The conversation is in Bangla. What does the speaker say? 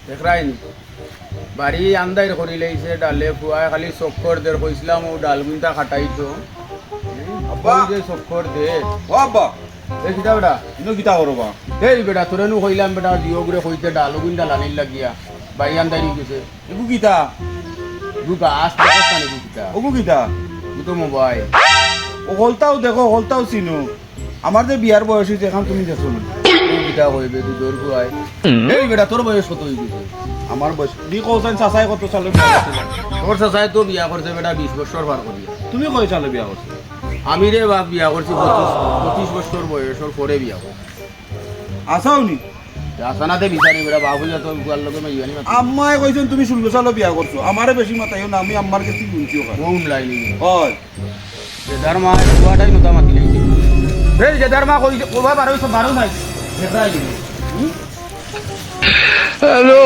দেখরাইনি বাড়ি আন্দাই করি লাইছে ডালে ফুয়ায় খালি চক্কর দের কইছিলাম ও ডাল গুন্তা খাটাইতো আব্বা যে চক্কর দে ও আব্বা এই কিতা বেটা ইনো কিতা করবা এই বেটা তোরে নু কইলাম বেটা দিও করে কইতে ডাল গুন্তা লানির লাগিয়া বাড়ি আন্দাই গেছে এগু কিতা দু গাছ দেখছ না কিতা ওগু কিতা তো মোবাইল ও হলতাও দেখো হলতাও চিনো আমার যে বিয়ার বয়স হয়েছে এখন তুমি দেখো না কিতা কইবে তুই দৌড় ফুয়ায় এই বেটা তোর বয়স কত হই গেছে আমার বয়স দি কৌছেন চাচাই কত সালে বিয়া করছিল তোর চাচাই তো বিয়া করছে বেটা 20 বছর পার করিয়া তুমি কয় সালে বিয়া করছো আমি রে বাপ বিয়া করছি 25 বছর বয়সের পরে বিয়া করছি আসাও নি আসানাতে বিচারি বেটা বাবু যা তো গুয়ার লগে মাইয়ানি মাত আম্মাই কইছেন তুমি 16 সালে বিয়া করছো আমারে বেশি মাতাইও না আমি আম্মার কাছে শুনছি ওখানে কোন লাইনি হয় জেদার মা গুয়াটাই নতা মাতি লাইছে রে জেদার মা কই ওবা বারো সব বারো নাই জেদার হ্যালো